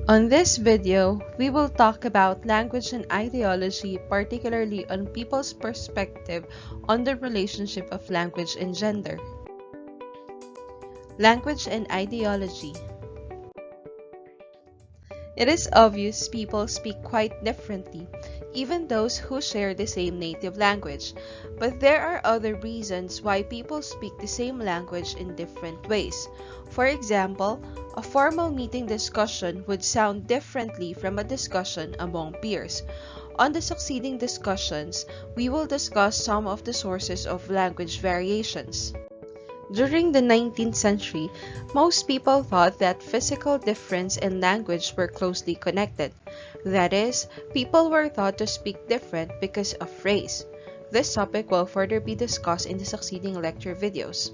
On this video, we will talk about language and ideology, particularly on people's perspective on the relationship of language and gender. Language and ideology. It is obvious people speak quite differently, even those who share the same native language. But there are other reasons why people speak the same language in different ways. For example, a formal meeting discussion would sound differently from a discussion among peers. On the succeeding discussions, we will discuss some of the sources of language variations. During the 19th century, most people thought that physical difference and language were closely connected. That is, people were thought to speak different because of race. This topic will further be discussed in the succeeding lecture videos.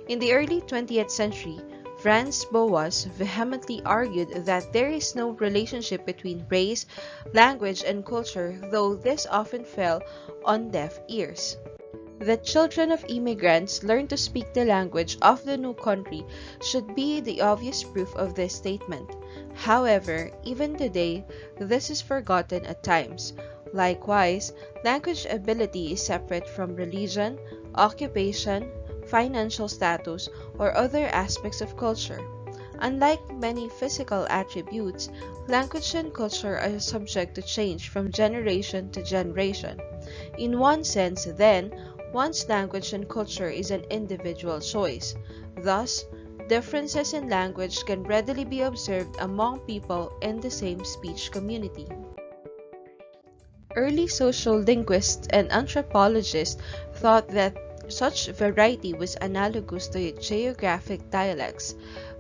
In the early 20th century, Franz Boas vehemently argued that there is no relationship between race, language, and culture, though this often fell on deaf ears. That children of immigrants learn to speak the language of the new country should be the obvious proof of this statement. However, even today, this is forgotten at times. Likewise, language ability is separate from religion, occupation, financial status, or other aspects of culture. Unlike many physical attributes, language and culture are subject to change from generation to generation. In one sense, then, one's language and culture is an individual choice. Thus, differences in language can readily be observed among people in the same speech community. Early social linguists and anthropologists thought that such variety was analogous to geographic dialects.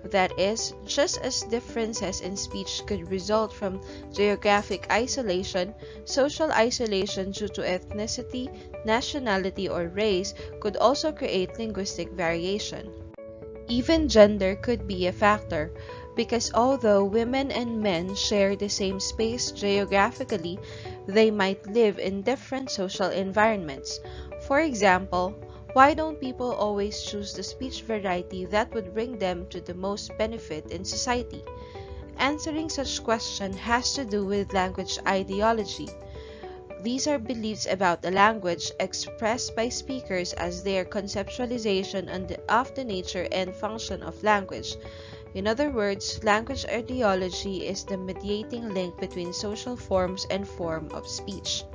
That is, just as differences in speech could result from geographic isolation, social isolation due to ethnicity, nationality, or race could also create linguistic variation. Even gender could be a factor, because although women and men share the same space geographically, they might live in different social environments. For example, why don't people always choose the speech variety that would bring them to the most benefit in society? Answering such question has to do with language ideology. These are beliefs about the language expressed by speakers as their conceptualization of the nature and function of language. In other words, language ideology is the mediating link between social forms and form of speech.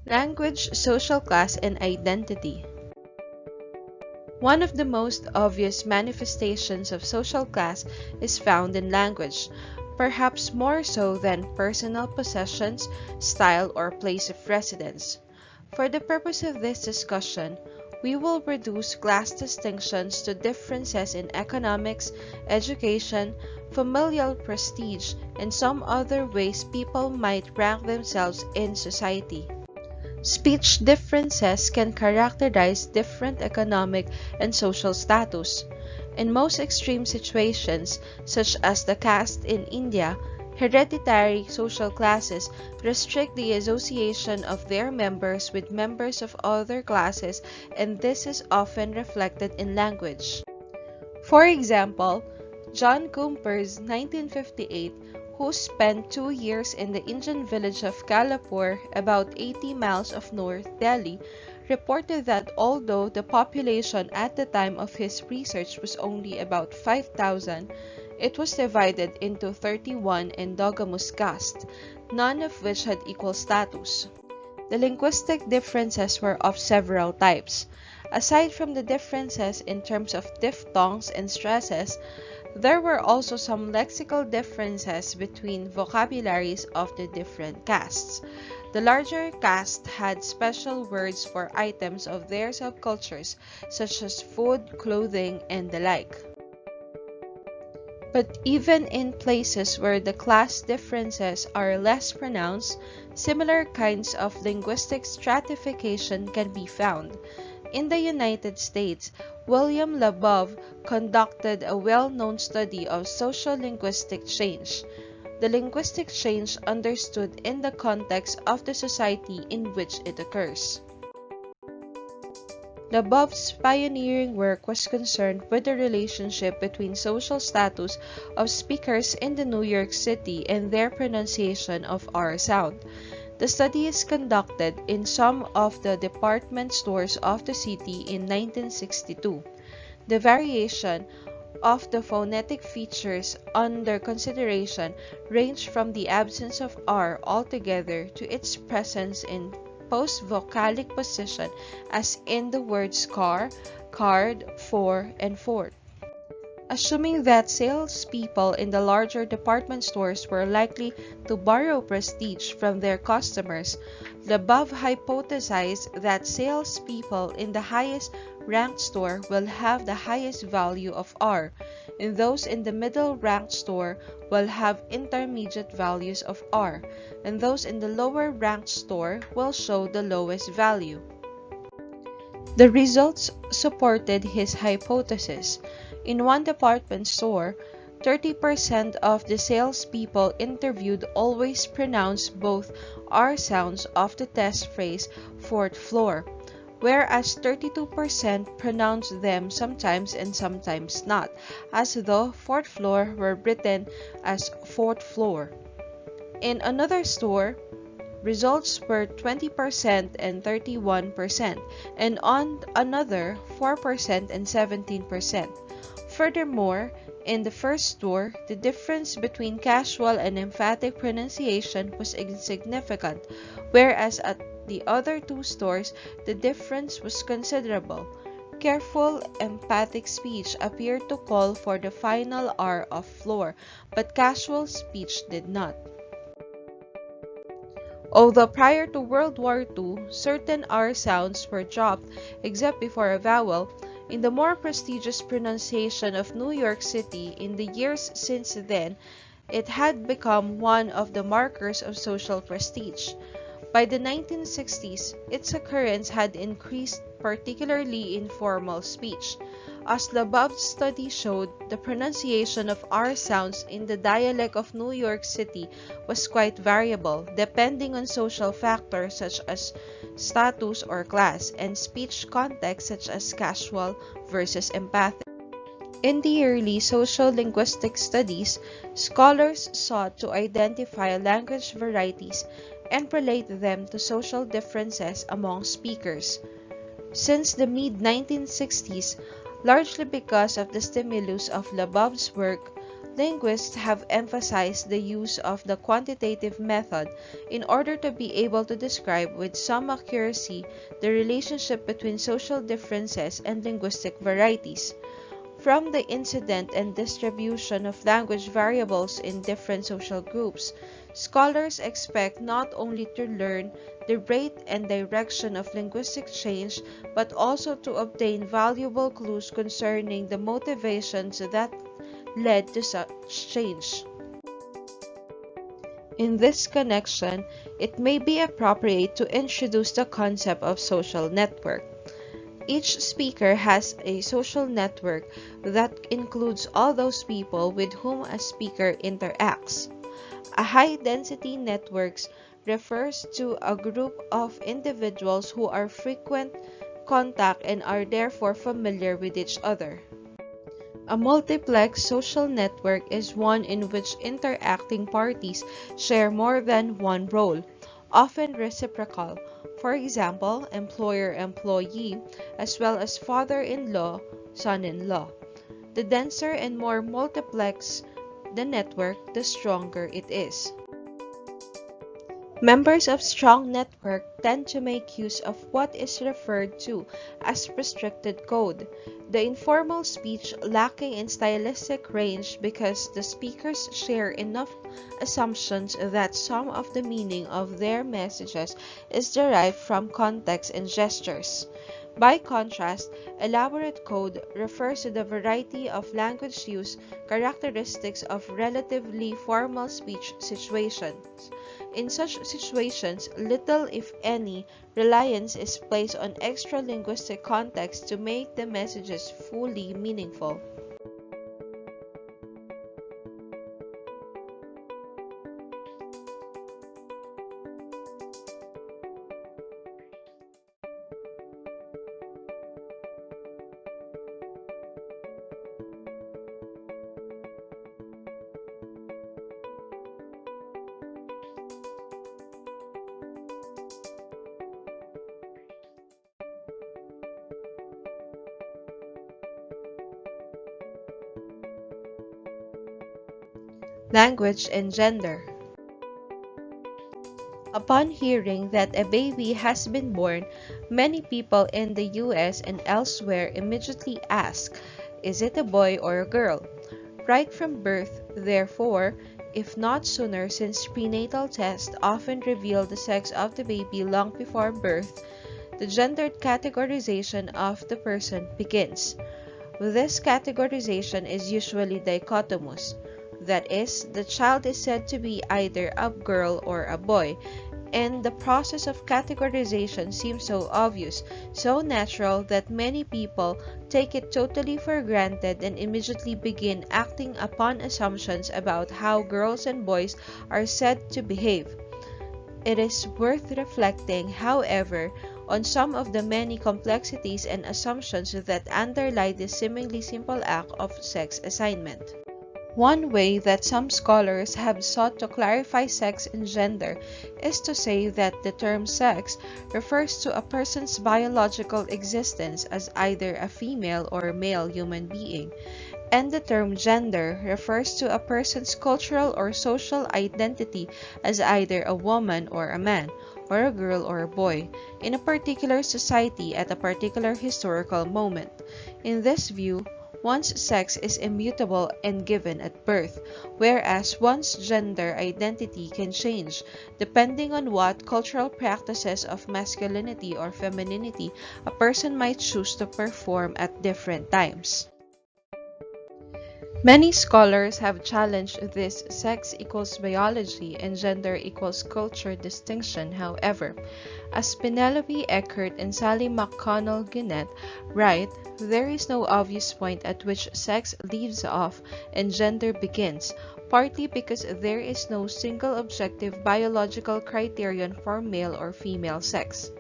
Language, social class, and identity. One of the most obvious manifestations of social class is found in language, perhaps more so than personal possessions, style, or place of residence. For the purpose of this discussion, we will reduce class distinctions to differences in economics, education, familial prestige, and some other ways people might rank themselves in society. Speech differences can characterize different economic and social status. In most extreme situations, such as the caste in India, hereditary social classes restrict the association of their members with members of other classes, and this is often reflected in language. For example, John Cooper's 1958, who spent 2 years in the Indian village of Kalapur, about 80 miles of North Delhi, reported that although the population at the time of his research was only about 5,000, it was divided into 31 endogamous castes, none of which had equal status. The linguistic differences were of several types. Aside from the differences in terms of diphthongs and stresses, there were also some lexical differences between vocabularies of the different castes. The larger caste had special words for items of their subcultures, such as food, clothing, and the like. But even in places where the class differences are less pronounced, similar kinds of linguistic stratification can be found. In the United States, William Labov conducted a well-known study of social-linguistic change. The linguistic change understood in the context of the society in which it occurs. Labov's pioneering work was concerned with the relationship between social status of speakers in the New York City and their pronunciation of R sound. The study is conducted in some of the department stores of the city in 1962. The variation of the phonetic features under consideration range from the absence of R altogether to its presence in post-vocalic position as in the words car, card, for, and fort. Assuming that salespeople in the larger department stores were likely to borrow prestige from their customers, Labov hypothesized that salespeople in the highest ranked store will have the highest value of R, and those in the middle ranked store will have intermediate values of R, and those in the lower ranked store will show the lowest value. The results supported his hypothesis. In one department store, 30% of the salespeople interviewed always pronounced both R sounds of the test phrase fourth floor, whereas 32% pronounced them sometimes and sometimes not, as though fourth floor were written as fourth floor. In another store, results were 20% and 31%, and on another 4% and 17%. Furthermore, in the first store, the difference between casual and emphatic pronunciation was insignificant, whereas at the other two stores, the difference was considerable. Careful, emphatic speech appeared to call for the final R of floor, but casual speech did not. Although prior to World War II, certain R sounds were dropped except before a vowel, in the more prestigious pronunciation of New York City in the years since then, it had become one of the markers of social prestige. By the 1960s, its occurrence had increased, particularly in formal speech. As Labov's study showed, the pronunciation of R sounds in the dialect of New York City was quite variable, depending on social factors such as status or class, and speech context such as casual versus emphatic. In the early social linguistic studies, scholars sought to identify language varieties and relate them to social differences among speakers. Since the mid-1960s, largely because of the stimulus of Labov's work, linguists have emphasized the use of the quantitative method in order to be able to describe with some accuracy the relationship between social differences and linguistic varieties. From the incident and distribution of language variables in different social groups, scholars expect not only to learn the rate and direction of linguistic change, but also to obtain valuable clues concerning the motivations that led to such change. In this connection, it may be appropriate to introduce the concept of social network. Each speaker has a social network that includes all those people with whom a speaker interacts. A high-density network refers to a group of individuals who are frequent contact and are therefore familiar with each other. A multiplex social network is one in which interacting parties share more than one role, often reciprocal. For example, employer-employee, as well as father-in-law, son-in-law. The denser and more multiplex the network, the stronger it is. Members of strong network tend to make use of what is referred to as restricted code, the informal speech lacking in stylistic range because the speakers share enough assumptions that some of the meaning of their messages is derived from context and gestures. By contrast, elaborate code refers to the variety of language use characteristics of relatively formal speech situations. In such situations, little, if any, reliance is placed on extra linguistic context to make the messages fully meaningful. Language and gender. Upon hearing that a baby has been born, many people in the US and elsewhere immediately ask, is it a boy or a girl? Right from birth, therefore, if not sooner, since prenatal tests often reveal the sex of the baby long before birth, the gendered categorization of the person begins. This categorization is usually dichotomous. That is, the child is said to be either a girl or a boy, and the process of categorization seems so obvious, so natural that many people take it totally for granted and immediately begin acting upon assumptions about how girls and boys are said to behave. It is worth reflecting, however, on some of the many complexities and assumptions that underlie this seemingly simple act of sex assignment. One way that some scholars have sought to clarify sex and gender is to say that the term sex refers to a person's biological existence as either a female or male human being, and the term gender refers to a person's cultural or social identity as either a woman or a man, or a girl or a boy, in a particular society at a particular historical moment. In this view, one's sex is immutable and given at birth, whereas one's gender identity can change depending on what cultural practices of masculinity or femininity a person might choose to perform at different times. Many scholars have challenged this sex equals biology and gender equals culture distinction, however. As Penelope Eckert and Sally McConnell Gunnett write, there is no obvious point at which sex leaves off and gender begins, partly because there is no single objective biological criterion for male or female sex.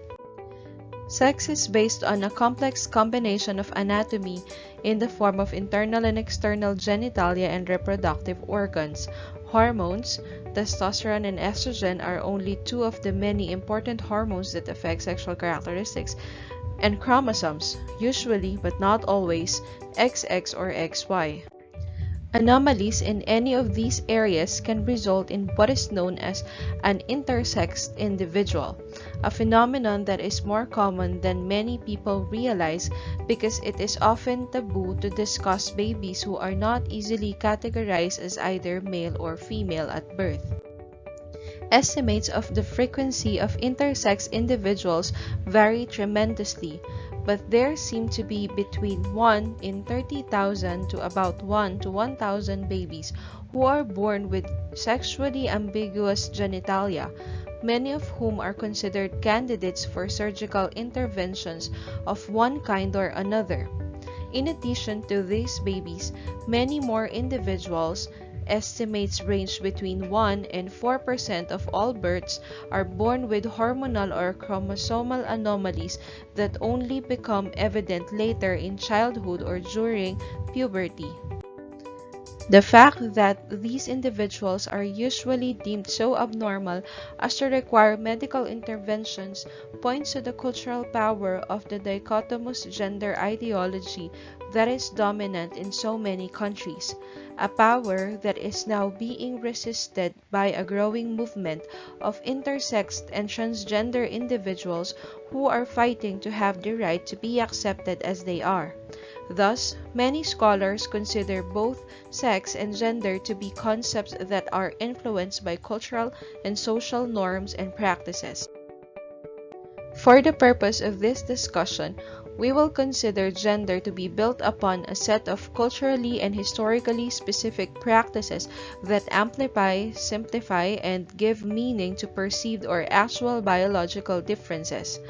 Sex is based on a complex combination of anatomy in the form of internal and external genitalia and reproductive organs. Hormones, testosterone and estrogen, are only two of the many important hormones that affect sexual characteristics, and chromosomes, usually but not always, XX or XY. Anomalies in any of these areas can result in what is known as an intersexed individual, a phenomenon that is more common than many people realize because it is often taboo to discuss babies who are not easily categorized as either male or female at birth. Estimates of the frequency of intersex individuals vary tremendously, but there seem to be between 1 in 30,000 to about 1 to 1,000 babies who are born with sexually ambiguous genitalia, many of whom are considered candidates for surgical interventions of one kind or another. In addition to these babies, many more individuals, estimates range between 1 and 4% of all births, are born with hormonal or chromosomal anomalies that only become evident later in childhood or during puberty. The fact that these individuals are usually deemed so abnormal as to require medical interventions points to the cultural power of the dichotomous gender ideology that is dominant in so many countries, a power that is now being resisted by a growing movement of intersexed and transgender individuals who are fighting to have the right to be accepted as they are. Thus, many scholars consider both sex and gender to be concepts that are influenced by cultural and social norms and practices. For the purpose of this discussion, we will consider gender to be built upon a set of culturally and historically specific practices that amplify, simplify, and give meaning to perceived or actual biological differences.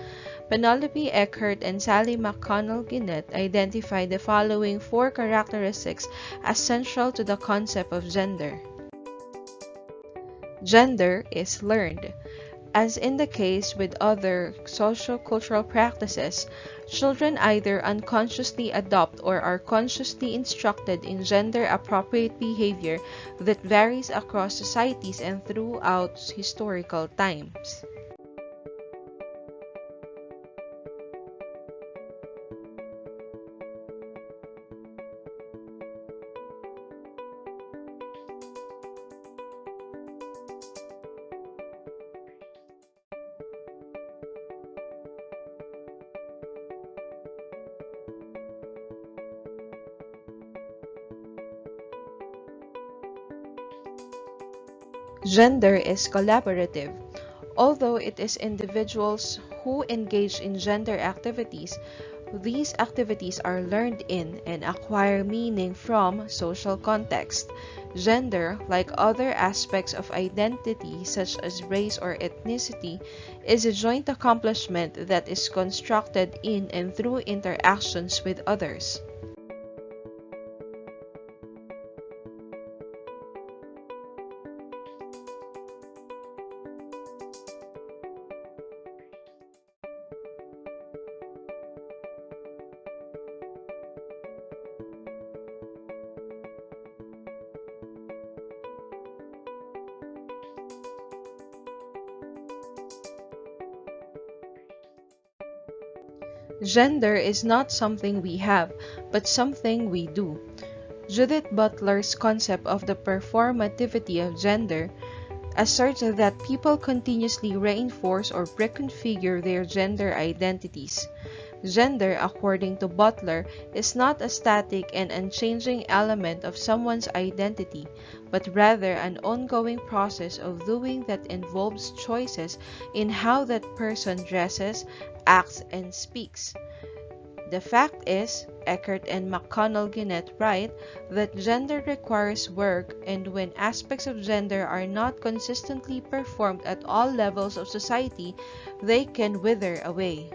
Penelope Eckert and Sally McConnell Ginnett identified the following four characteristics as central to the concept of gender. Gender is learned. As in the case with other socio-cultural practices, children either unconsciously adopt or are consciously instructed in gender-appropriate behavior that varies across societies and throughout historical times. Gender is collaborative. Although it is individuals who engage in gender activities, these activities are learned in and acquire meaning from social context. Gender, like other aspects of identity such as race or ethnicity, is a joint accomplishment that is constructed in and through interactions with others. Gender is not something we have, but something we do. Judith Butler's concept of the performativity of gender asserts that people continuously reinforce or reconfigure their gender identities. Gender, according to Butler, is not a static and unchanging element of someone's identity, but rather an ongoing process of doing that involves choices in how that person dresses, acts, and speaks. The fact is, Eckert and McConnell Ginnett write, that gender requires work, and when aspects of gender are not consistently performed at all levels of society, they can wither away.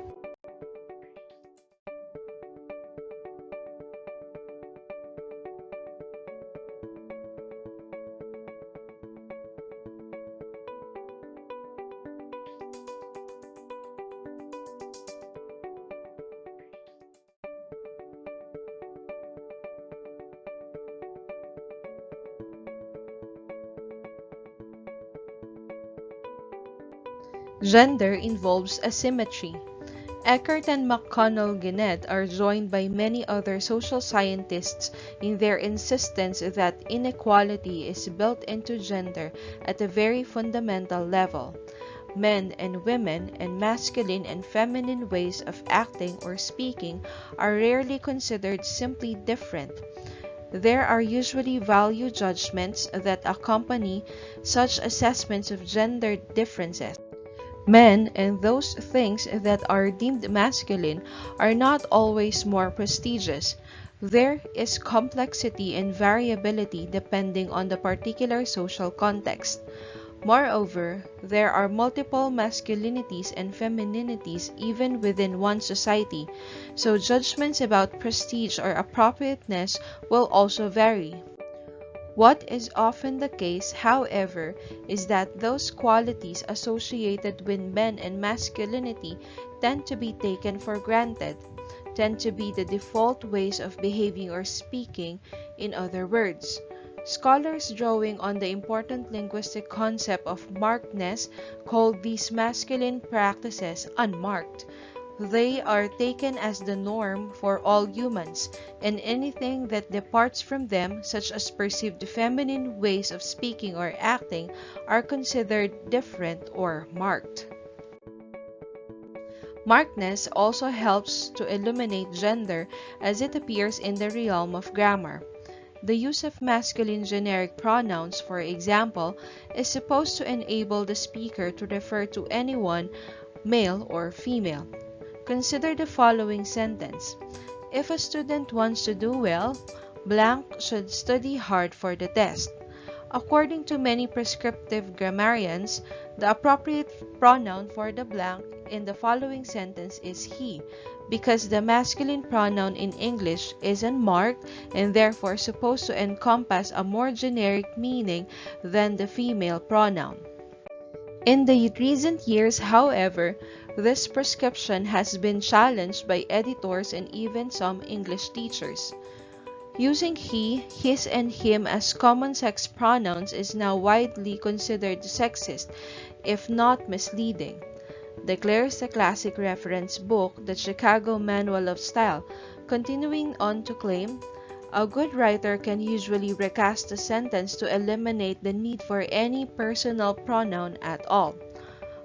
Gender involves asymmetry. Eckert and McConnell Ginnett are joined by many other social scientists in their insistence that inequality is built into gender at a very fundamental level. Men and women and masculine and feminine ways of acting or speaking are rarely considered simply different. There are usually value judgments that accompany such assessments of gender differences. Men and those things that are deemed masculine are not always more prestigious. There is complexity and variability depending on the particular social context. Moreover, there are multiple masculinities and femininities even within one society, so judgments about prestige or appropriateness will also vary. What is often the case, however, is that those qualities associated with men and masculinity tend to be taken for granted, tend to be the default ways of behaving or speaking, in other words. Scholars drawing on the important linguistic concept of markedness call these masculine practices unmarked. They are taken as the norm for all humans, and anything that departs from them, such as perceived feminine ways of speaking or acting, are considered different or marked. Markedness also helps to illuminate gender as it appears in the realm of grammar. The use of masculine generic pronouns, for example, is supposed to enable the speaker to refer to anyone, male or female. Consider the following sentence. If a student wants to do well, blank should study hard for the test. According to many prescriptive grammarians, the appropriate pronoun for the blank in the following sentence is he, because the masculine pronoun in English is unmarked and therefore supposed to encompass a more generic meaning than the female pronoun. In the recent years, however, this prescription has been challenged by editors and even some English teachers. Using he, his, and him as common sex pronouns is now widely considered sexist, if not misleading, declares the classic reference book, The Chicago Manual of Style, continuing on to claim, a good writer can usually recast a sentence to eliminate the need for any personal pronoun at all.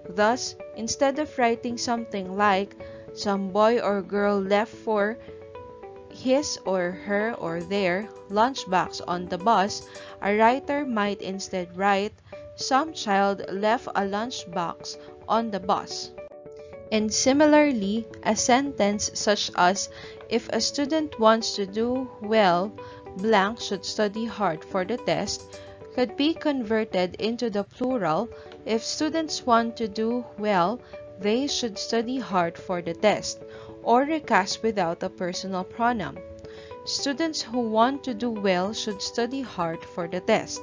Thus, instead of writing something like, some boy or girl left for his or her or their lunchbox on the bus, a writer might instead write, some child left a lunchbox on the bus. And similarly, a sentence such as, if a student wants to do well, blank should study hard for the test, could be converted into the plural, if students want to do well, they should study hard for the test, or recast without a personal pronoun. Students who want to do well should study hard for the test.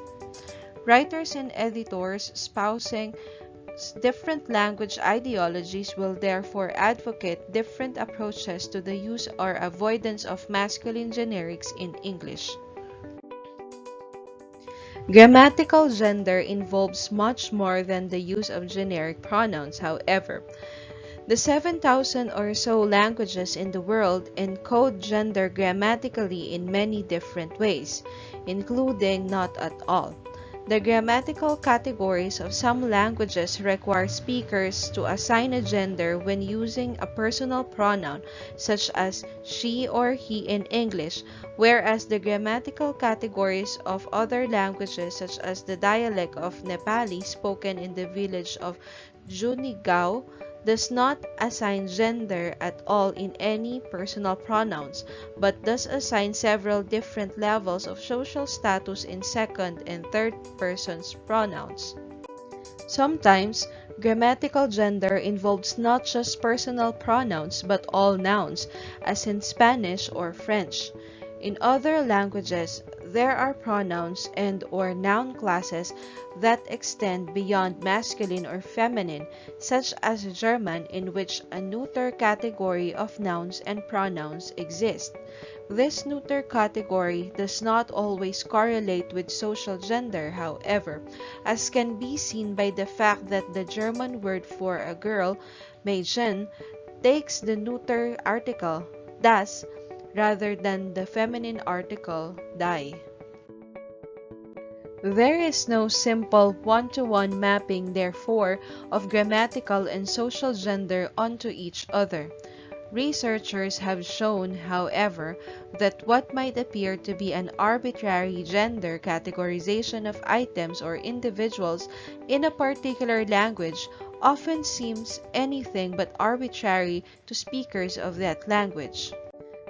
Writers and editors espousing different language ideologies will therefore advocate different approaches to the use or avoidance of masculine generics in English. Grammatical gender involves much more than the use of generic pronouns, however. The 7,000 or so languages in the world encode gender grammatically in many different ways, including not at all. The grammatical categories of some languages require speakers to assign a gender when using a personal pronoun, such as she or he in English, whereas the grammatical categories of other languages, such as the dialect of Nepali spoken in the village of Junigao, does not assign gender at all in any personal pronouns, but does assign several different levels of social status in second and third persons pronouns. Sometimes, grammatical gender involves not just personal pronouns but all nouns, as in Spanish or French. In other languages, there are pronouns and/or noun classes that extend beyond masculine or feminine, such as German, in which a neuter category of nouns and pronouns exists. This neuter category does not always correlate with social gender, however, as can be seen by the fact that the German word for a girl, Mädchen, takes the neuter article das rather than the feminine article die. There is no simple one-to-one mapping, therefore, of grammatical and social gender onto each other. Researchers have shown, however, that what might appear to be an arbitrary gender categorization of items or individuals in a particular language often seems anything but arbitrary to speakers of that language.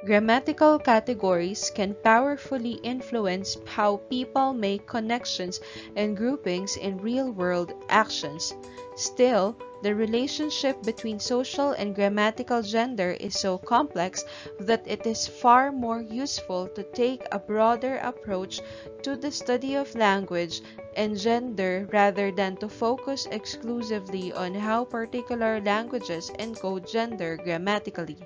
Grammatical categories can powerfully influence how people make connections and groupings in real-world actions. Still, the relationship between social and grammatical gender is so complex that it is far more useful to take a broader approach to the study of language and gender rather than to focus exclusively on how particular languages encode gender grammatically.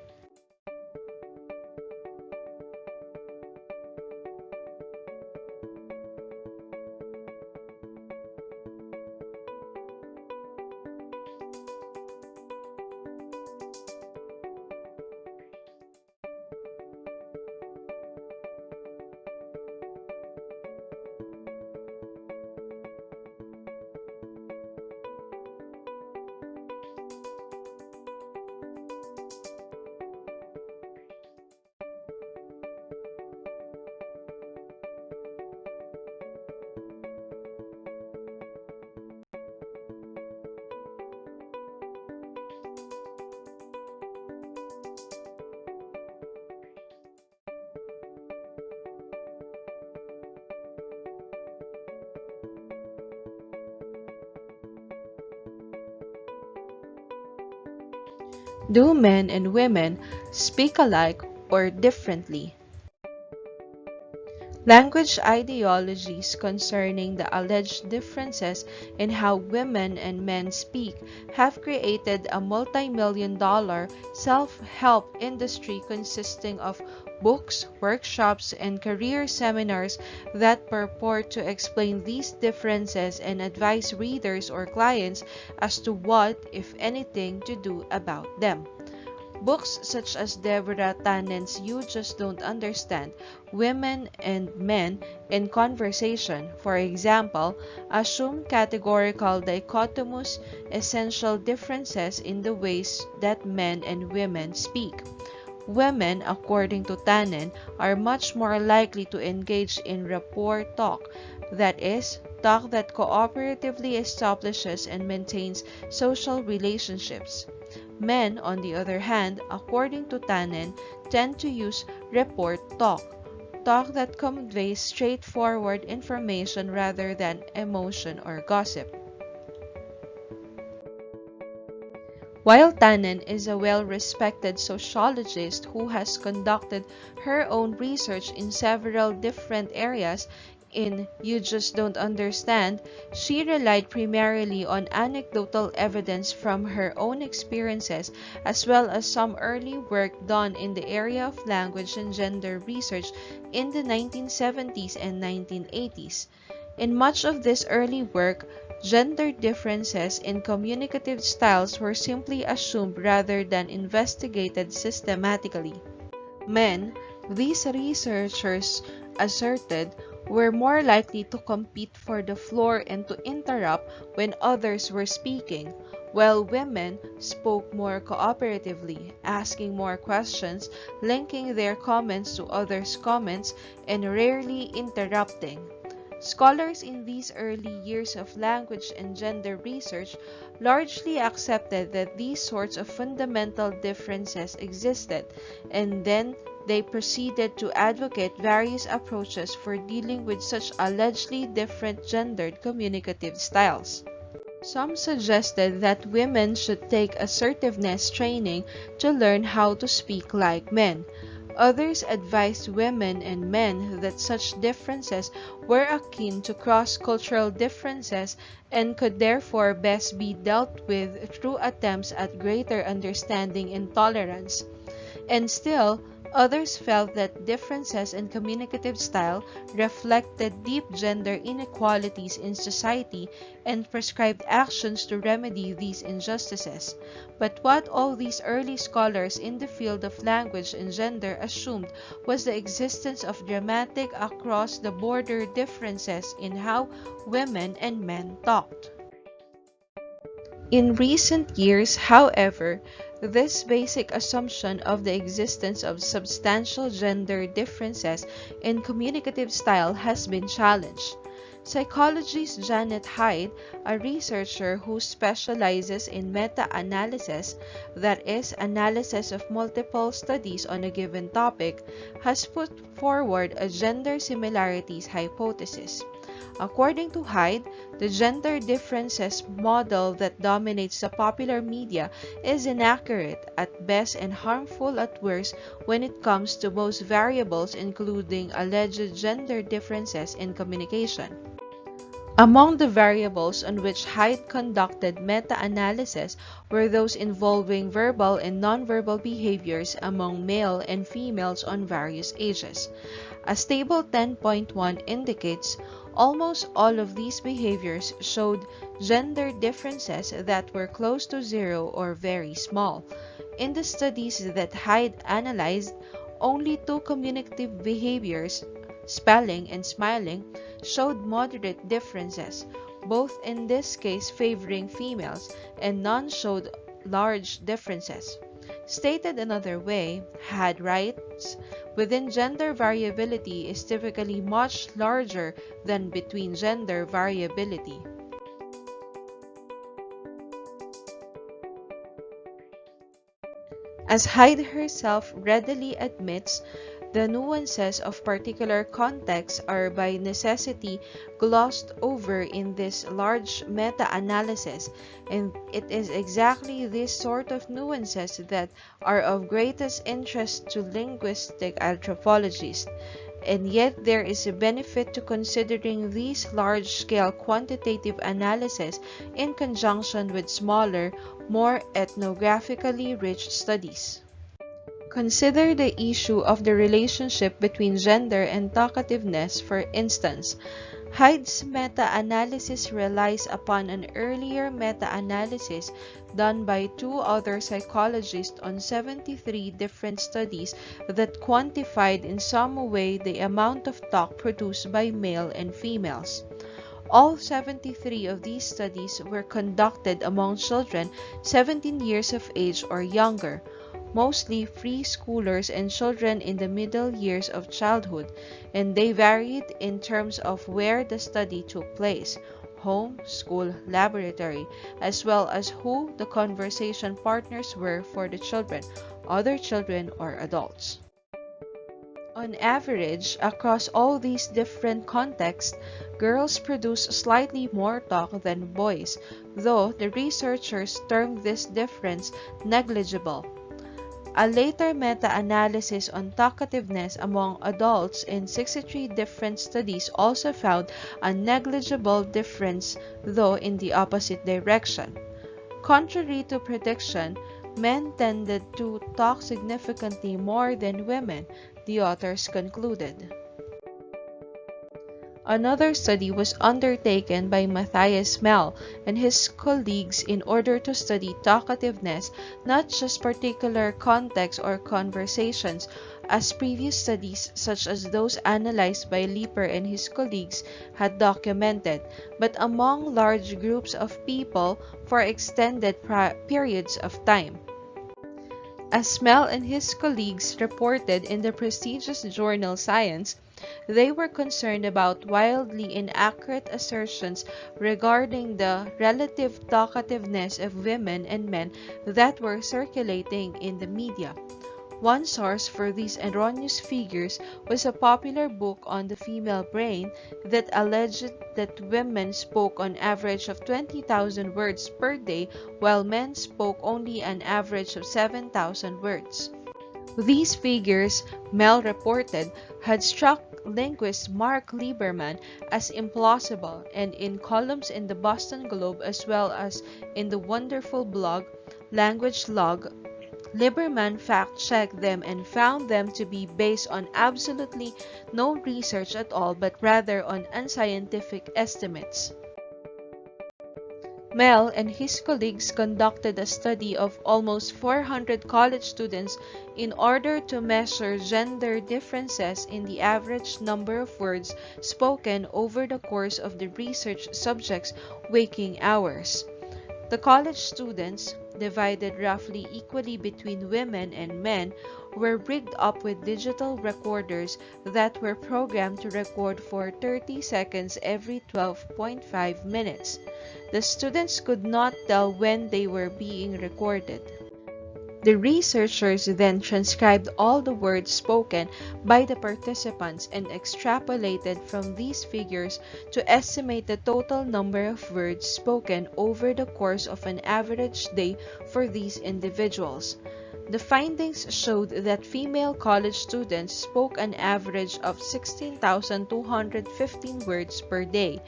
Do men and women speak alike or differently? Language ideologies concerning the alleged differences in how women and men speak have created a multi-million-dollar self-help industry consisting of books, workshops, and career seminars that purport to explain these differences and advise readers or clients as to what, if anything, to do about them. Books such as Deborah Tannen's You Just Don't Understand Women and Men in Conversation, for example, assume categorical dichotomous essential differences in the ways that men and women speak. Women, according to Tannen, are much more likely to engage in rapport talk, that is, talk that cooperatively establishes and maintains social relationships. Men, on the other hand, according to Tannen, tend to use report talk, talk that conveys straightforward information rather than emotion or gossip. While Tannen is a well-respected sociologist who has conducted her own research in several different areas, in You Just Don't Understand, she relied primarily on anecdotal evidence from her own experiences as well as some early work done in the area of language and gender research in the 1970s and 1980s. In much of this early work, gender differences in communicative styles were simply assumed rather than investigated systematically. Men, these researchers asserted, were more likely to compete for the floor and to interrupt when others were speaking, while women spoke more cooperatively, asking more questions, linking their comments to others' comments, and rarely interrupting. Scholars in these early years of language and gender research largely accepted that these sorts of fundamental differences existed, and then they proceeded to advocate various approaches for dealing with such allegedly different gendered communicative styles. Some suggested that women should take assertiveness training to learn how to speak like men. Others advised women and men that such differences were akin to cross-cultural differences and could therefore best be dealt with through attempts at greater understanding and tolerance. And still, others felt that differences in communicative style reflected deep gender inequalities in society and prescribed actions to remedy these injustices. But what all these early scholars in the field of language and gender assumed was the existence of dramatic across-the-border differences in how women and men talked. In recent years, however, this basic assumption of the existence of substantial gender differences in communicative style has been challenged. Psychologist Janet Hyde, a researcher who specializes in meta-analysis, that is, analysis of multiple studies on a given topic, has put forward a gender similarities hypothesis. According to Hyde, the gender differences model that dominates the popular media is inaccurate at best and harmful at worst when it comes to most variables, including alleged gender differences in communication. Among the variables on which Hyde conducted meta-analysis were those involving verbal and nonverbal behaviors among male and females on various ages. As Table 10.1 indicates, almost all of these behaviors showed gender differences that were close to zero or very small. In the studies that Hyde analyzed, only two communicative behaviors, spelling and smiling, showed moderate differences, both in this case favoring females, and none showed large differences. Stated another way, Hyde writes, within gender variability is typically much larger than between gender variability. As Hyde herself readily admits, The nuances of particular contexts are by necessity glossed over in this large meta-analysis, and it is exactly this sort of nuances that are of greatest interest to linguistic anthropologists. And yet there is a benefit to considering these large-scale quantitative analyses in conjunction with smaller, more ethnographically rich studies. Consider the issue of the relationship between gender and talkativeness, for instance. Hyde's meta-analysis relies upon an earlier meta-analysis done by two other psychologists on 73 different studies that quantified in some way the amount of talk produced by male and females. All 73 of these studies were conducted among children 17 years of age or younger, mostly preschoolers and children in the middle years of childhood, and they varied in terms of where the study took place: home, school, laboratory, as well as who the conversation partners were for the children, other children or adults. On average, across all these different contexts, girls produce slightly more talk than boys, though the researchers termed this difference negligible. A later meta-analysis on talkativeness among adults in 63 different studies also found a negligible difference, though in the opposite direction. Contrary to prediction, men tended to talk significantly more than women, the authors concluded. Another study was undertaken by Matthias Mell and his colleagues in order to study talkativeness, not just particular contexts or conversations, as previous studies such as those analyzed by Leeper and his colleagues had documented, but among large groups of people for extended periods of time. As Mell and his colleagues reported in the prestigious journal Science, they were concerned about wildly inaccurate assertions regarding the relative talkativeness of women and men that were circulating in the media. One source for these erroneous figures was a popular book on the female brain that alleged that women spoke on average of 20,000 words per day while men spoke only an average of 7,000 words. These figures, Mell reported, had struck linguist Mark Lieberman as implausible, and in columns in the Boston Globe as well as in the wonderful blog Language Log, Lieberman fact-checked them and found them to be based on absolutely no research at all, but rather on unscientific estimates. Mell and his colleagues conducted a study of almost 400 college students in order to measure gender differences in the average number of words spoken over the course of the research subjects' waking hours. The college students, divided roughly equally between women and men, were rigged up with digital recorders that were programmed to record for 30 seconds every 12.5 minutes. The students could not tell when they were being recorded. The researchers then transcribed all the words spoken by the participants and extrapolated from these figures to estimate the total number of words spoken over the course of an average day for these individuals. The findings showed that female college students spoke an average of 16,215 words per day,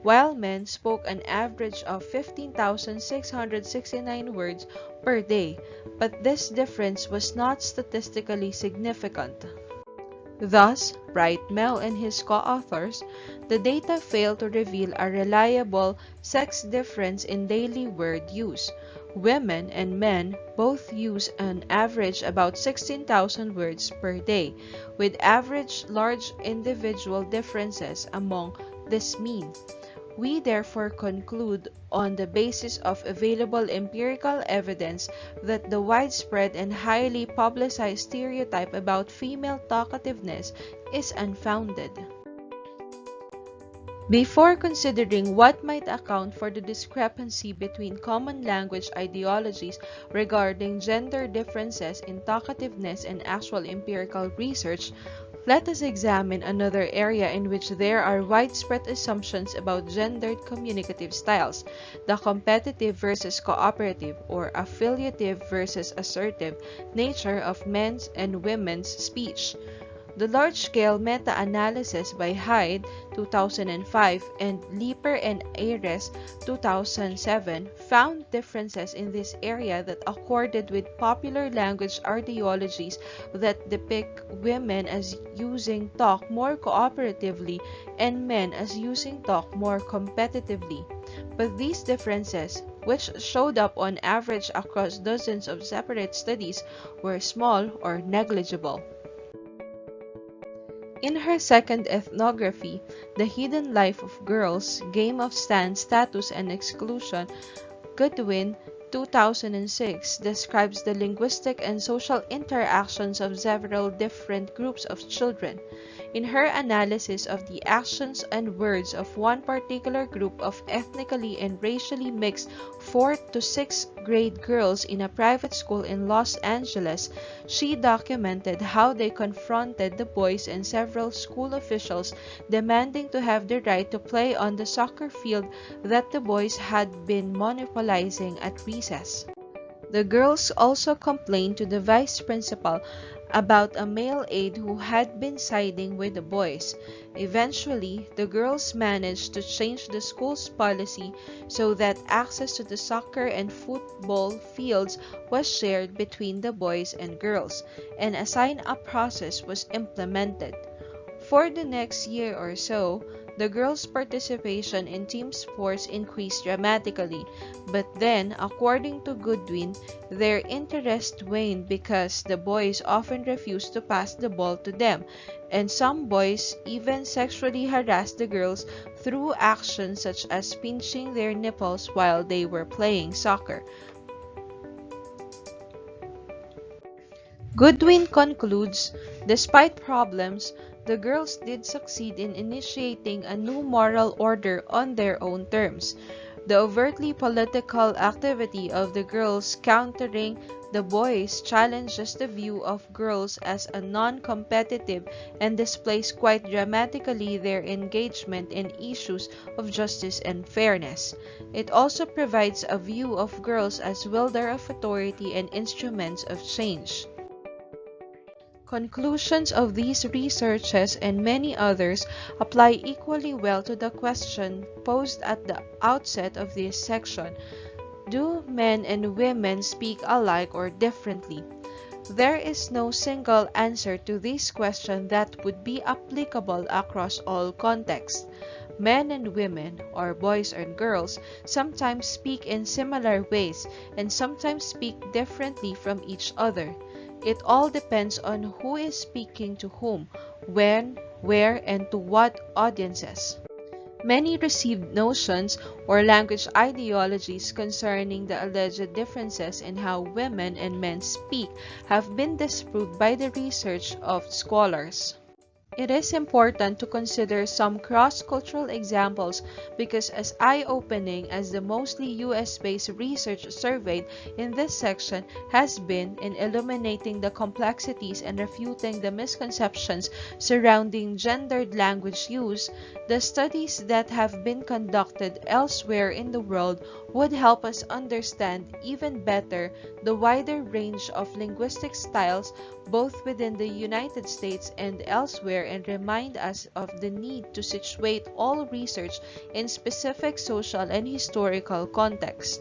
while men spoke an average of 15,669 words per day, but this difference was not statistically significant. Thus, write Mell and his co-authors, the data fail to reveal a reliable sex difference in daily word use. Women and men both use an average about 16,000 words per day, with average large individual differences among this mean. We therefore conclude, on the basis of available empirical evidence, that the widespread and highly publicized stereotype about female talkativeness is unfounded. Before considering what might account for the discrepancy between common language ideologies regarding gender differences in talkativeness and actual empirical research, let us examine another area in which there are widespread assumptions about gendered communicative styles: the competitive versus cooperative, or affiliative versus assertive, nature of men's and women's speech. The large-scale meta-analysis by Hyde 2005 and Leeper and Ayres 2007 found differences in this area that accorded with popular language ideologies that depict women as using talk more cooperatively and men as using talk more competitively. But these differences, which showed up on average across dozens of separate studies, were small or negligible. In her second ethnography, The Hidden Life of Girls, Game of Stand, Status and Exclusion, Goodwin 2006 describes the linguistic and social interactions of several different groups of children. In her analysis of the actions and words of one particular group of ethnically and racially mixed 4th to 6th grade girls in a private school in Los Angeles, she documented how they confronted the boys and several school officials demanding to have the right to play on the soccer field that the boys had been monopolizing at recess. The girls also complained to the vice principal about a male aide who had been siding with the boys. Eventually, the girls managed to change the school's policy so that access to the soccer and football fields was shared between the boys and girls, and a sign-up process was implemented. For the next year or so, the girls' participation in team sports increased dramatically, but then, according to Goodwin, their interest waned because the boys often refused to pass the ball to them, and some boys even sexually harassed the girls through actions such as pinching their nipples while they were playing soccer. Goodwin concludes, despite problems, the girls did succeed in initiating a new moral order on their own terms. The overtly political activity of the girls countering the boys challenges the view of girls as a non-competitive and displays quite dramatically their engagement in issues of justice and fairness. It also provides a view of girls as wielder of authority and instruments of change. Conclusions of these researches and many others apply equally well to the question posed at the outset of this section: do men and women speak alike or differently? There is no single answer to this question that would be applicable across all contexts. Men and women, or boys and girls, sometimes speak in similar ways and sometimes speak differently from each other. It all depends on who is speaking to whom, when, where, and to what audiences. Many received notions or language ideologies concerning the alleged differences in how women and men speak have been disproved by the research of scholars. It is important to consider some cross-cultural examples because as eye-opening as the mostly US-based research surveyed in this section has been in illuminating the complexities and refuting the misconceptions surrounding gendered language use, the studies that have been conducted elsewhere in the world would help us understand even better the wider range of linguistic styles both within the United States and elsewhere, and remind us of the need to situate all research in specific social and historical contexts.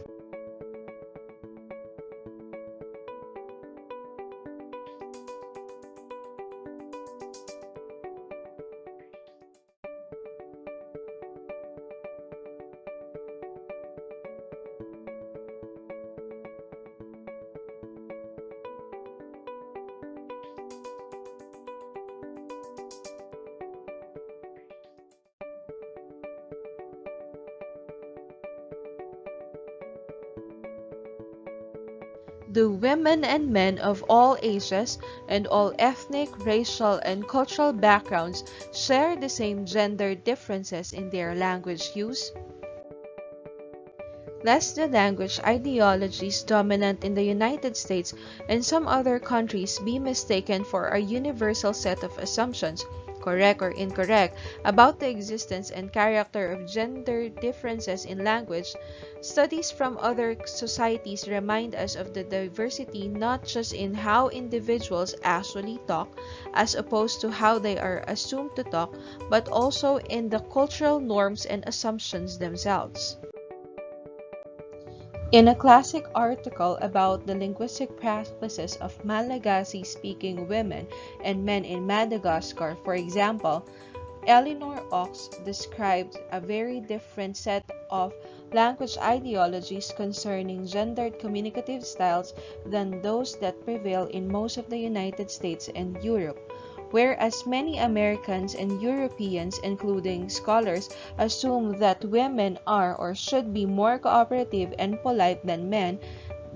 Do women and men of all ages and all ethnic, racial, and cultural backgrounds share the same gender differences in their language use? Lest the language ideologies dominant in the United States and some other countries be mistaken for a universal set of assumptions, correct or incorrect, about the existence and character of gender differences in language, studies from other societies remind us of the diversity not just in how individuals actually talk, as opposed to how they are assumed to talk, but also in the cultural norms and assumptions themselves. In a classic article about the linguistic practices of Malagasy-speaking women and men in Madagascar, for example, Eleanor Ox described a very different set of language ideologies concerning gendered communicative styles than those that prevail in most of the United States and Europe. Whereas many Americans and Europeans, including scholars, assume that women are or should be more cooperative and polite than men,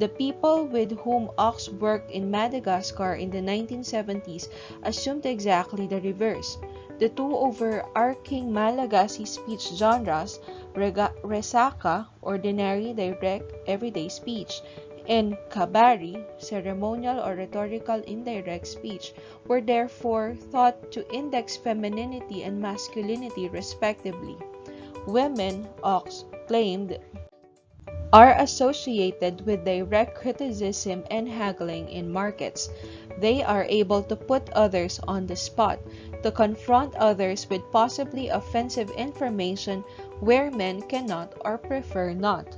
the people with whom Ox worked in Madagascar in the 1970s assumed exactly the reverse. The two overarching Malagasy speech genres, Resaka, ordinary, direct, everyday speech, and Kabari, ceremonial or rhetorical indirect speech, were therefore thought to index femininity and masculinity respectively. Women, Ox claimed, are associated with direct criticism and haggling in markets. They are able to put others on the spot, to confront others with possibly offensive information where men cannot or prefer not.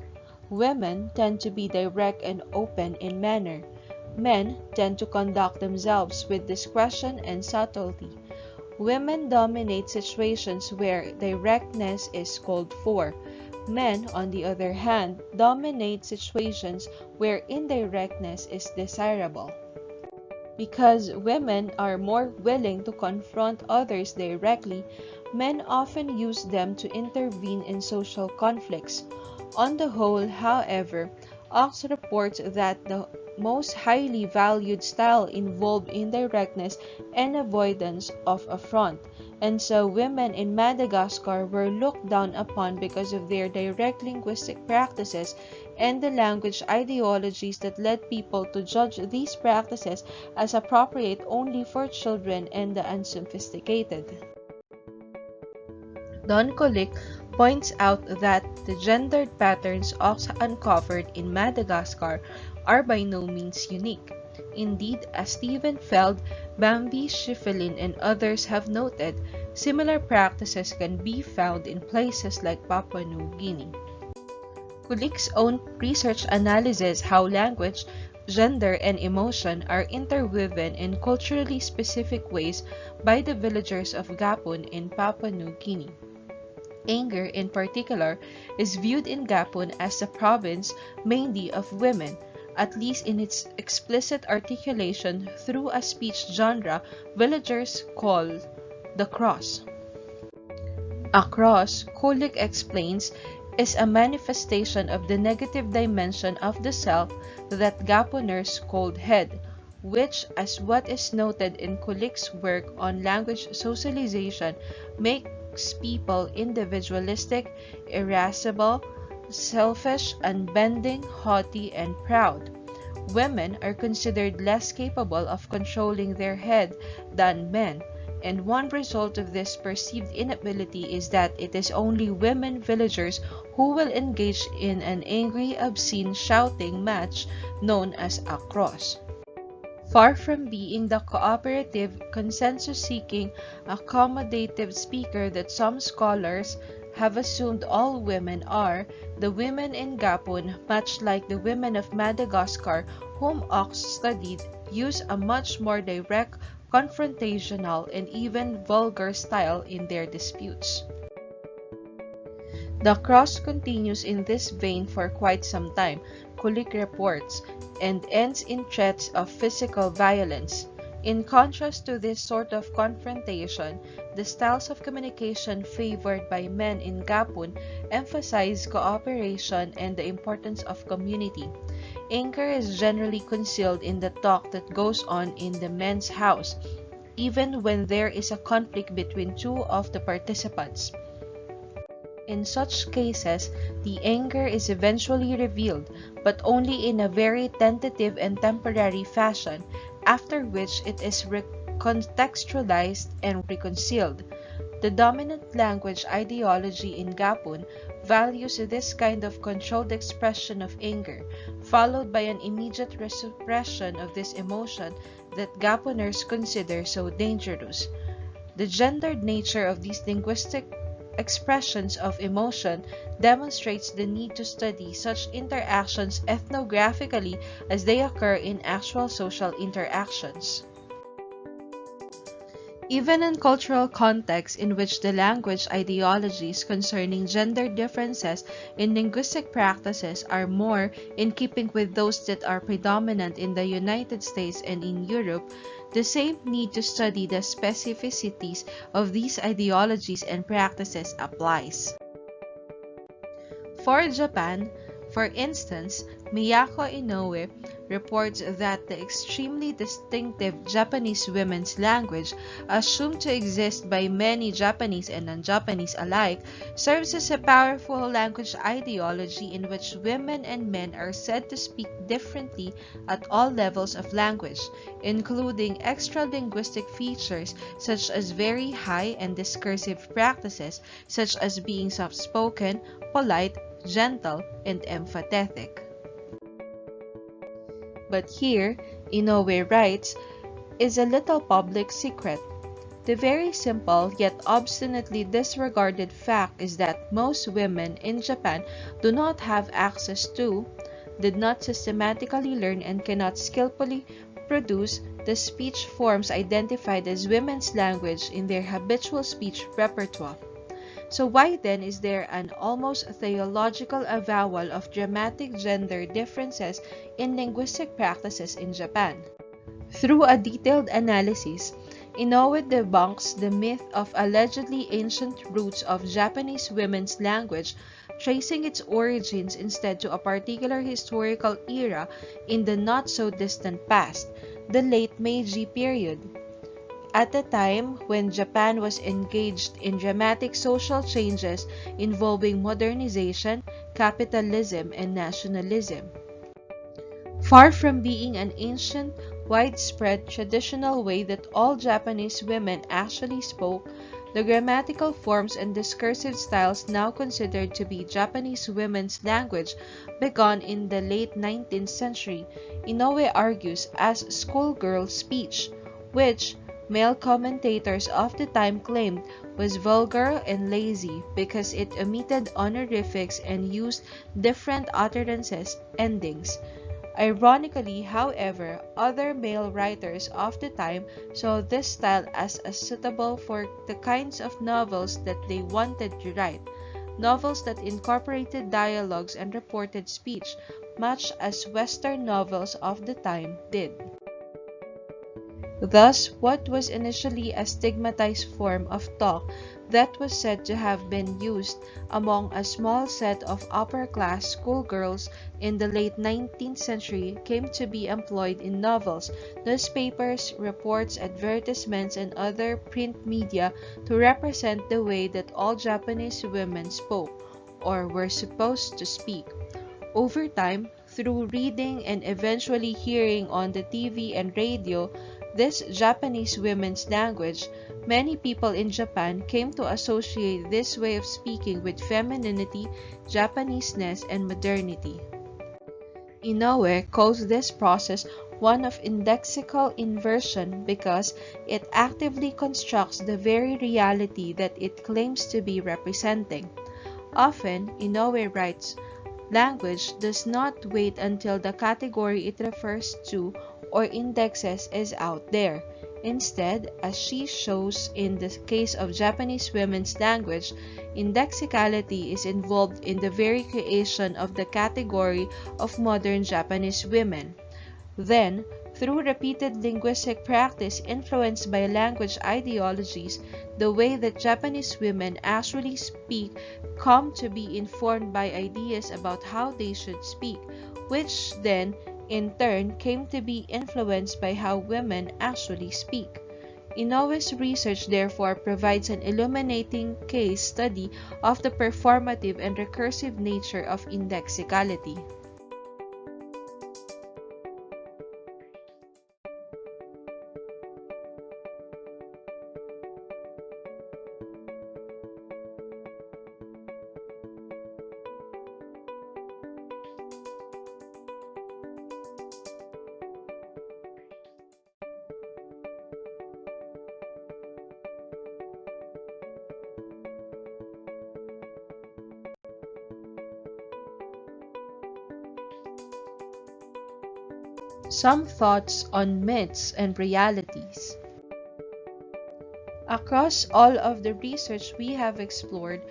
Women tend to be direct and open in manner. Men tend to conduct themselves with discretion and subtlety. Women dominate situations where directness is called for. Men, on the other hand, dominate situations where indirectness is desirable. Because women are more willing to confront others directly, men often use them to intervene in social conflicts. On the whole, however, Ox reports that the most highly valued style involved indirectness and avoidance of affront, and so women in Madagascar were looked down upon because of their direct linguistic practices and the language ideologies that led people to judge these practices as appropriate only for children and the unsophisticated. Don Kulik points out that the gendered patterns Ox uncovered in Madagascar are by no means unique. Indeed, as Stephen Feld, Bambi Schiffelin, and others have noted, similar practices can be found in places like Papua New Guinea. Kulik's own research analyzes how language, gender, and emotion are interwoven in culturally specific ways by the villagers of Gapun in Papua New Guinea. Anger, in particular, is viewed in Gapun as a province mainly of women, at least in its explicit articulation through a speech genre villagers call the cross. A cross, Kulik explains, is a manifestation of the negative dimension of the self that Gapuners called head, which, as what is noted in Kulik's work on language socialization, makes people individualistic, irascible, selfish, unbending, haughty, and proud. Women are considered less capable of controlling their head than men, and one result of this perceived inability is that it is only women villagers who will engage in an angry, obscene shouting match known as a cross. Far from being the cooperative, consensus-seeking, accommodative speaker that some scholars have assumed all women are, the women in Gapun, much like the women of Madagascar whom Ox studied, use a much more direct, confrontational, and even vulgar style in their disputes. The cross continues in this vein for quite some time, Kulik reports, and ends in threats of physical violence. In contrast to this sort of confrontation, the styles of communication favored by men in Gapun emphasize cooperation and the importance of community. Anger is generally concealed in the talk that goes on in the men's house, even when there is a conflict between two of the participants. In such cases, the anger is eventually revealed, but only in a very tentative and temporary fashion, after which it is recontextualized and reconciled. The dominant language ideology in Gapun values this kind of controlled expression of anger, followed by an immediate suppression of this emotion that Gapuners consider so dangerous. The gendered nature of these linguistic expressions of emotion demonstrates the need to study such interactions ethnographically as they occur in actual social interactions. Even in cultural contexts in which the language ideologies concerning gender differences in linguistic practices are more in keeping with those that are predominant in the United States and in Europe, the same need to study the specificities of these ideologies and practices applies. For Japan, for instance, Miyako Inoue reports that the extremely distinctive Japanese women's language, assumed to exist by many Japanese and non-Japanese alike, serves as a powerful language ideology in which women and men are said to speak differently at all levels of language, including extra-linguistic features such as very high and discursive practices such as being soft-spoken, polite, gentle, and empathetic. But here, Inoue writes, is a little public secret. The very simple yet obstinately disregarded fact is that most women in Japan do not have access to, did not systematically learn, and cannot skillfully produce the speech forms identified as women's language in their habitual speech repertoire. So why then is there an almost theological avowal of dramatic gender differences in linguistic practices in Japan? Through a detailed analysis, Inoue debunks the myth of allegedly ancient roots of Japanese women's language, tracing its origins instead to a particular historical era in the not-so-distant past, the late Meiji period. At a time when Japan was engaged in dramatic social changes involving modernization, capitalism, and nationalism. Far from being an ancient, widespread, traditional way that all Japanese women actually spoke, the grammatical forms and discursive styles now considered to be Japanese women's language began in the late 19th century, Inoue argues, as schoolgirl speech, which male commentators of the time claimed was vulgar and lazy because it omitted honorifics and used different utterances endings. Ironically, however, other male writers of the time saw this style as suitable for the kinds of novels that they wanted to write, novels that incorporated dialogues and reported speech, much as Western novels of the time did. Thus, what was initially a stigmatized form of talk that was said to have been used among a small set of upper-class schoolgirls in the late 19th century came to be employed in novels, newspapers, reports, advertisements, and other print media to represent the way that all Japanese women spoke, or were supposed to speak. Over time, through reading and eventually hearing on the TV and radio, this Japanese women's language, many people in Japan came to associate this way of speaking with femininity, Japaneseness, and modernity. Inoue calls this process one of indexical inversion because it actively constructs the very reality that it claims to be representing. Often, Inoue writes, language does not wait until the category it refers to or indexes is out there. Instead, as she shows in the case of Japanese women's language, indexicality is involved in the very creation of the category of modern Japanese women. Then, Through repeated linguistic practice influenced by language ideologies, the way that Japanese women actually speak come to be informed by ideas about how they should speak, which then, in turn, came to be influenced by how women actually speak. Inouye's research therefore provides an illuminating case study of the performative and recursive nature of indexicality. Some thoughts on myths and realities. Across all of the research we have explored,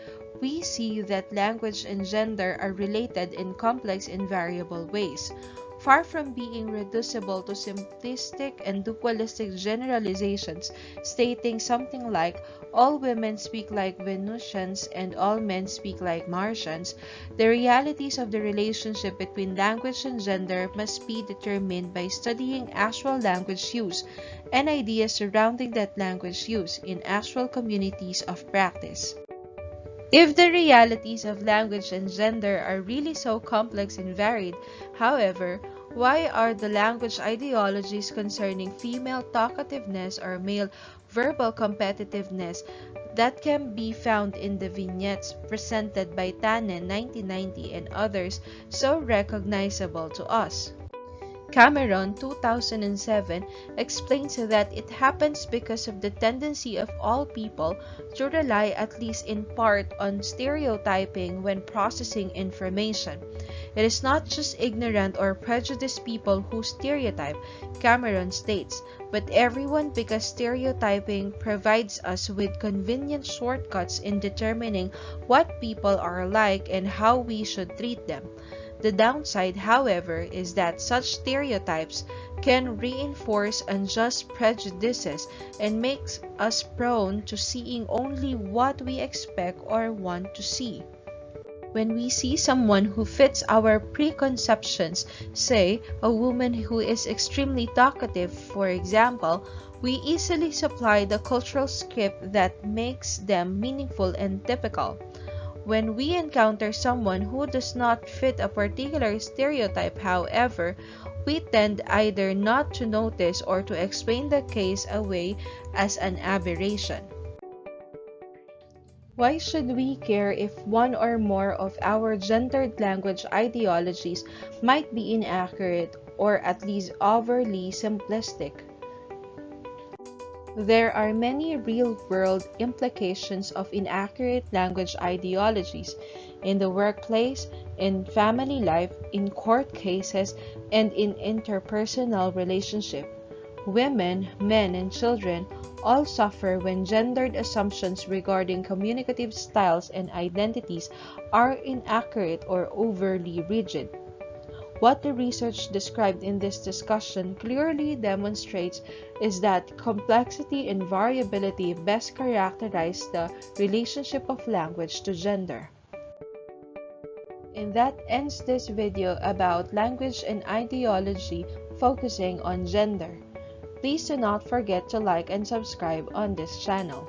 we see that language and gender are related in complex and variable ways. Far from being reducible to simplistic and dualistic generalizations stating something like all women speak like Venusians and all men speak like Martians, the realities of the relationship between language and gender must be determined by studying actual language use and ideas surrounding that language use in actual communities of practice. If the realities of language and gender are really so complex and varied, however, why are the language ideologies concerning female talkativeness or male verbal competitiveness that can be found in the vignettes presented by Tannen 1990 and others so recognizable to us? Cameron 2007 explains that it happens because of the tendency of all people to rely at least in part on stereotyping when processing information. It is not just ignorant or prejudiced people who stereotype, Cameron states, but everyone because stereotyping provides us with convenient shortcuts in determining what people are like and how we should treat them. The downside, however, is that such stereotypes can reinforce unjust prejudices and makes us prone to seeing only what we expect or want to see. When we see someone who fits our preconceptions, say a woman who is extremely talkative, for example, we easily supply the cultural script that makes them meaningful and typical. When we encounter someone who does not fit a particular stereotype, however, we tend either not to notice or to explain the case away as an aberration. Why should we care if one or more of our gendered language ideologies might be inaccurate or at least overly simplistic? There are many real-world implications of inaccurate language ideologies in the workplace, in family life, in court cases, and in interpersonal relationships. Women, men, and children all suffer when gendered assumptions regarding communicative styles and identities are inaccurate or overly rigid. What the research described in this discussion clearly demonstrates is that complexity and variability best characterize the relationship of language to gender. And that ends this video about language and ideology focusing on gender. Please do not forget to like and subscribe on this channel.